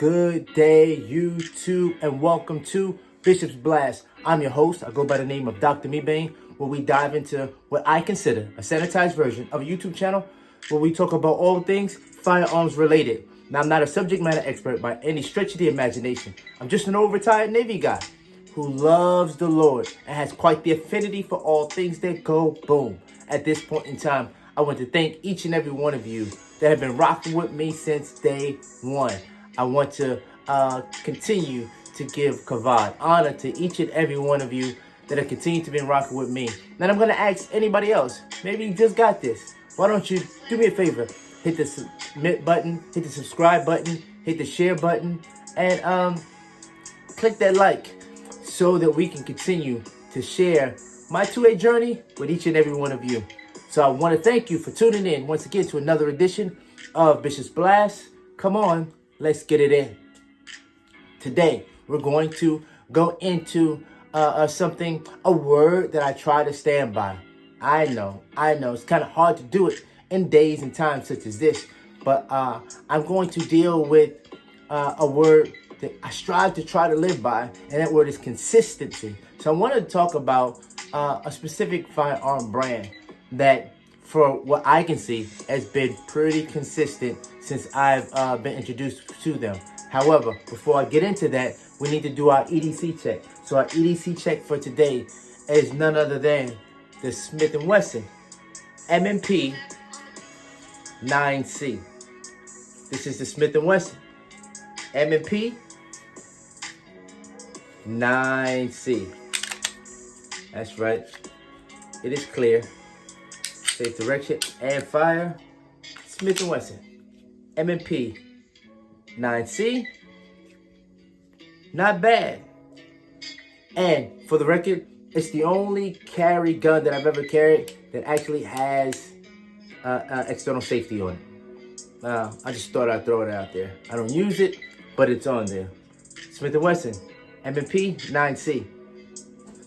good day, YouTube, and welcome to Bishop's Blast. I'm your host. I go by the name of Dr. Mebane, where we dive into what I consider a sanitized version of a YouTube channel where we talk about all things firearms related. Now, I'm not a subject matter expert by any stretch of the imagination. I'm just an old retired Navy guy who loves the Lord and has quite the affinity for all things that go boom. At this point in time, I want to thank each and every one of you that have been rocking with me since day one. I want to continue to give kavod, honor to each and every one of you that have continued to be rocking with me. Then I'm going to ask anybody else, maybe you just got this. Why don't you do me a favor? Hit the submit button, hit the subscribe button, hit the share button, and click that like so that we can continue to share my 2A journey with each and every one of you. So I want to thank you for tuning in once again to another edition of Bishop's Blast. Come on, let's get it in. Today, we're going to go into a word that I try to stand by. I know, it's kind of hard to do it in days and times such as this, but I'm going to deal with a word that I strive to try to live by, and that word is consistency. So I want to talk about a specific firearm brand that, for what I can see, has been pretty consistent since I've been introduced to them. However, before I get into that, we need to do our EDC check. So our EDC check for today is none other than the Smith & Wesson M&P 9C. This is the Smith & Wesson M&P 9C. That's right. It is clear. Safe direction and fire. Smith & Wesson M&P 9C. Not bad. And for the record, it's the only carry gun that I've ever carried that actually has external safety on it. I just thought I'd throw it out there. I don't use it, but it's on there. Smith & Wesson M&P 9C.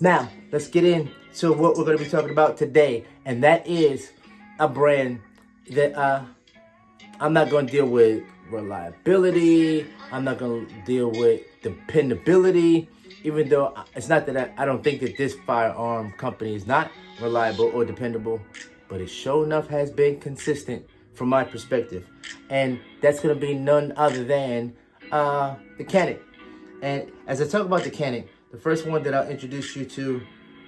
Now, let's get into what we're going to be talking about today, and that is a brand that I'm not going to deal with reliability. I'm not going to deal with dependability, even though it's not that I don't think that this firearm company is not reliable or dependable, but it sure enough has been consistent from my perspective. And that's going to be none other than the canek. And as I talk about the canek, the first one that I'll introduce you to,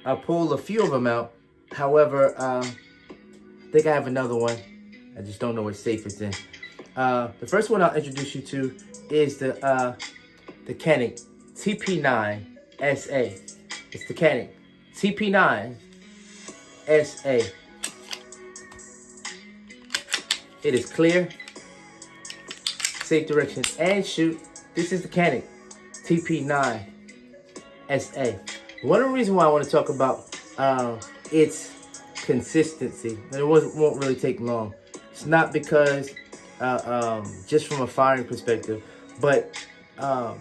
I'll pull a few of them out. However, I think I have another one. I just don't know what safe it's in. The first one I'll introduce you to is the canek TP9 SA. It's the canek TP9 SA. It is clear, safe direction, and shoot. This is the canek TP9 SA. One of the reasons why I want to talk about its consistency, and it won't really take long. It's not because just from a firing perspective, but a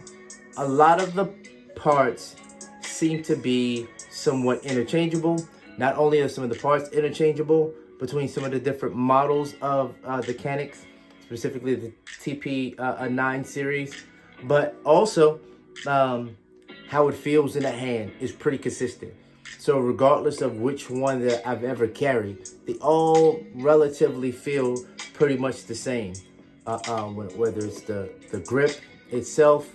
lot of the parts seem to be somewhat interchangeable. Not only are some of the parts interchangeable between some of the different models of the caneks, specifically the TP9 series, but also how it feels in the hand is pretty consistent. So regardless of which one that I've ever carried, they all relatively feel pretty much the same. Whether it's the grip itself,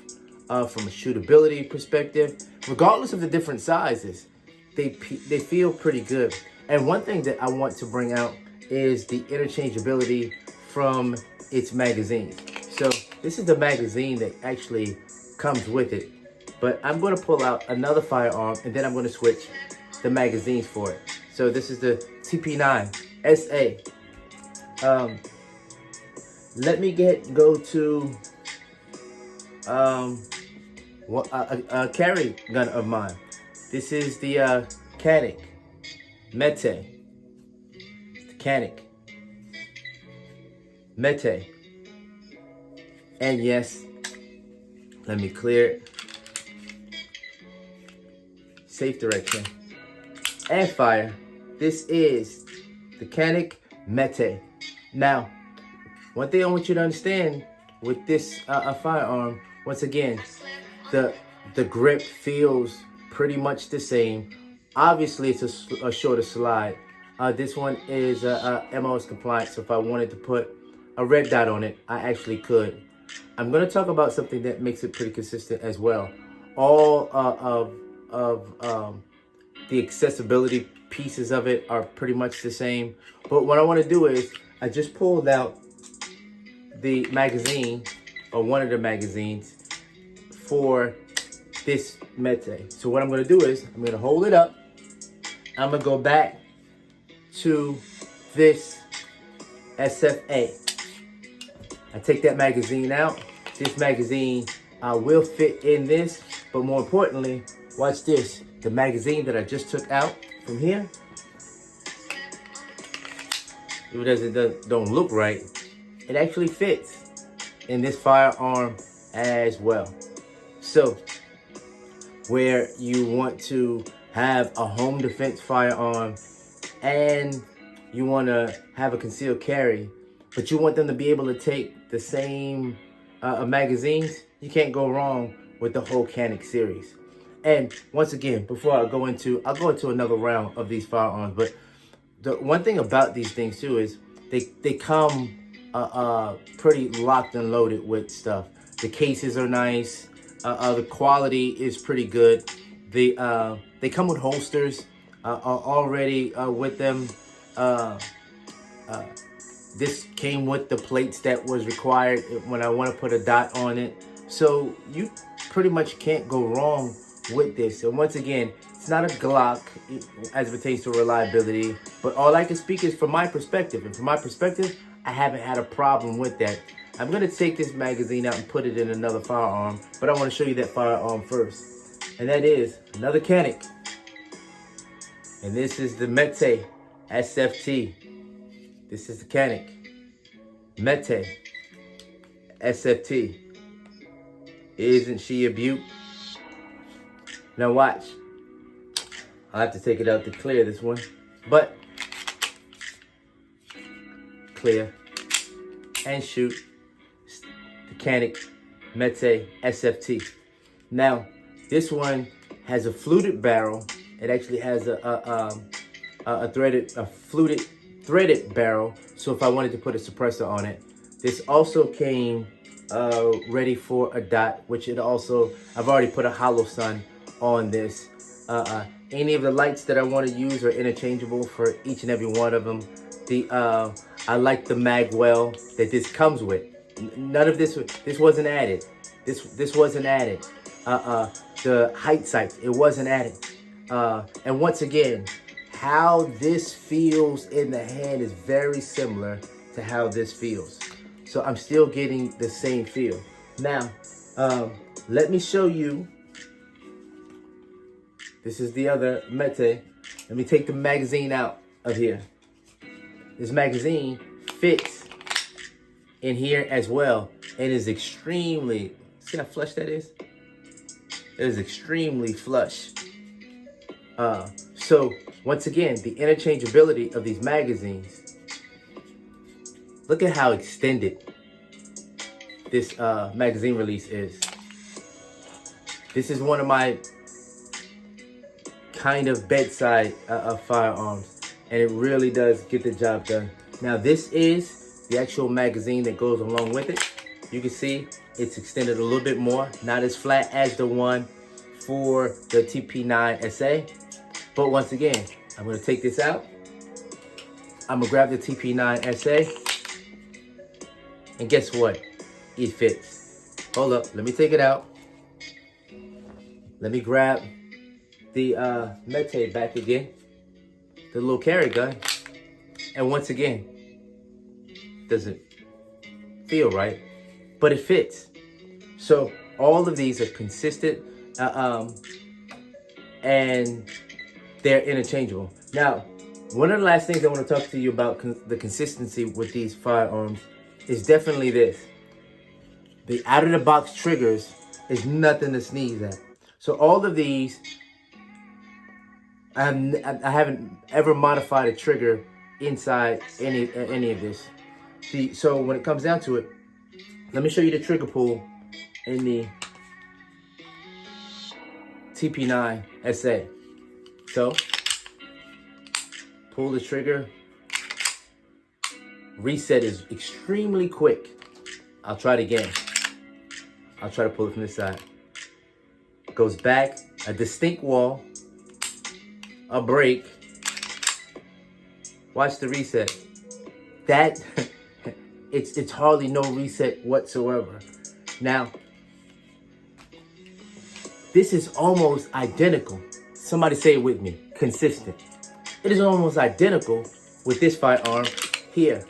from a shootability perspective, regardless of the different sizes, they feel pretty good. And one thing that I want to bring out is the interchangeability from its magazine. So this is the magazine that actually comes with it. But I'm going to pull out another firearm, and then I'm going to switch the magazines for it. So this is the TP9 SA. Let me go to a carry gun of mine. This is the canek Mete. It's the canek Mete. And yes, let me clear it. Safe direction and fire. This is the canek Mete. Now, one thing I want you to understand with this firearm, once again, the grip feels pretty much the same. Obviously, it's a shorter slide. This one is MOS compliant, so if I wanted to put a red dot on it, I actually could. I'm going to talk about something that makes it pretty consistent as well. All of the accessibility pieces of it are pretty much the same. But what I want to do is I just pulled out the magazine, or one of the magazines, for this Mete. So what I'm going to do is I'm going to hold it up. I'm going to go back to this SFA. I take that magazine out. This magazine will fit in this, but more importantly, watch this. The magazine that I just took out from here, even as it don't look right, it actually fits in this firearm as well. So where you want to have a home defense firearm and you want to have a concealed carry, but you want them to be able to take the same magazines, you can't go wrong with the whole Canek series. And once again, before I'll go into another round of these firearms, but the one thing about these things too is they come pretty locked and loaded with stuff. The cases are nice. The quality is pretty good. They come with holsters already with them. This came with the plates that was required when I want to put a dot on it. So you pretty much can't go wrong with this. And once again, it's not a Glock as it pertains to reliability, but all I can speak is from my perspective. And from my perspective, I haven't had a problem with that. I'm going to take this magazine out and put it in another firearm, but I want to show you that firearm first. And that is another Canek. And this is the Mete SFT. This is the Canek Mete SFT. Isn't she a beaut? Now watch. I'll have to take it out to clear this one, but clear and shoot. The Canek Mete SFT. Now this one has a fluted barrel. It actually has a threaded barrel. So if I wanted to put a suppressor on it, this also came ready for a dot, which it also, I've already put a hollow sun on this. Any of the lights that I want to use are interchangeable for each and every one of them. I like the mag well that this comes with. None of this wasn't added. This wasn't added. The height sights, it wasn't added. And once again, how this feels in the hand is very similar to how this feels. So I'm still getting the same feel. Now, let me show you. This is the other Mete. Let me take the magazine out of here. This magazine fits in here as well. It is extremely, see how flush that is? It is extremely flush. So once again, the interchangeability of these magazines. Look at how extended this magazine release is. This is one of my kind of bedside firearms, and it really does get the job done. Now this is the actual magazine that goes along with it. You can see it's extended a little bit more, not as flat as the one for the TP9 SA. But once again, I'm gonna take this out. I'm gonna grab the TP9 SA, and guess what? It fits. Hold up, let me take it out. Let me grab the Mete back again, the little carry gun, and once again, doesn't feel right, but it fits. So all of these are consistent, and they're interchangeable. Now, one of the last things I want to talk to you about the consistency with these firearms is definitely this. The out-of-the-box triggers is nothing to sneeze at. So all of these, I haven't ever modified a trigger inside any of this. So when it comes down to it, let me show you the trigger pull in the TP9 SA. So, pull the trigger. Reset is extremely quick. I'll try it again. I'll try to pull it from this side. Goes back, a distinct wall, a break. Watch the reset. That, it's hardly no reset whatsoever. Now, this is almost identical. Somebody say it with me, consistent. It is almost identical with this firearm here.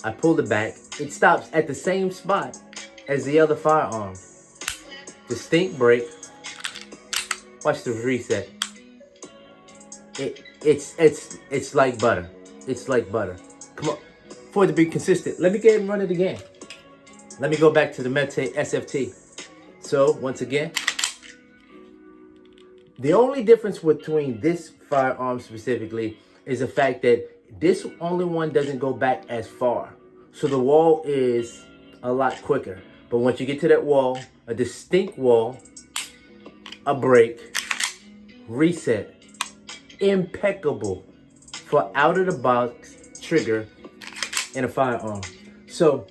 I pulled it back. It stops at the same spot as the other firearm. Distinct break. Watch the reset. It's like butter. It's like butter. Come on. For it to be consistent, let me get and run it again. Let me go back to the Mete SFT. So once again, the only difference between this firearm specifically is the fact that this only one doesn't go back as far. So the wall is a lot quicker. But once you get to that wall, a distinct wall, a break, reset, impeccable for out of the box trigger in a firearm. So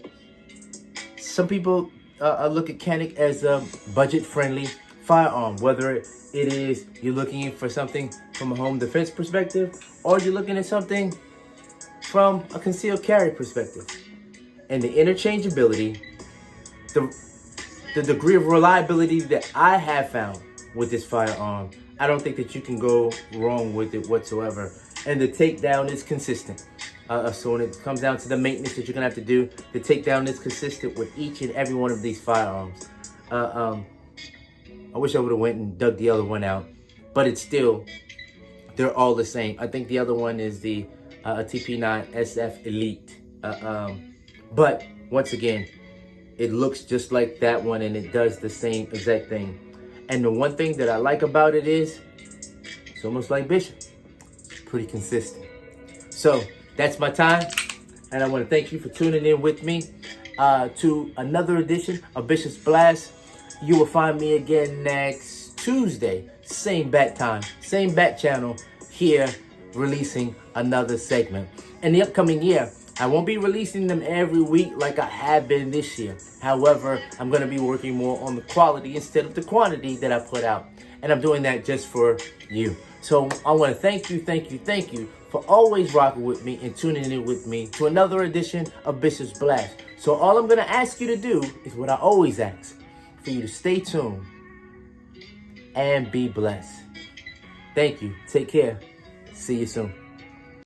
some people look at canek as a budget-friendly firearm, whether it is you're looking for something from a home defense perspective, or you're looking at something from a concealed carry perspective. And the interchangeability, the degree of reliability that I have found with this firearm, I don't think that you can go wrong with it whatsoever. And the takedown is consistent. So when it comes down to the maintenance that you're gonna have to do, the takedown is consistent with each and every one of these firearms. I wish I would have went and dug the other one out, but it's still, they're all the same. I think the other one is the TP9 SF Elite. But once again, it looks just like that one and it does the same exact thing. And the one thing that I like about it is, it's almost like Bishop. It's pretty consistent. So that's my time. And I want to thank you for tuning in with me to another edition of Bishop's Blast. You will find me again next Tuesday. Same bat time, same bat channel here, releasing another segment. In the upcoming year, I won't be releasing them every week like I have been this year. However, I'm going to be working more on the quality instead of the quantity that I put out. And I'm doing that just for you. So I want to thank you for always rocking with me and tuning in with me to another edition of Bishop's Blast. So all I'm going to ask you to do is what I always ask, for you to stay tuned and be blessed. Thank you. Take care. See you soon.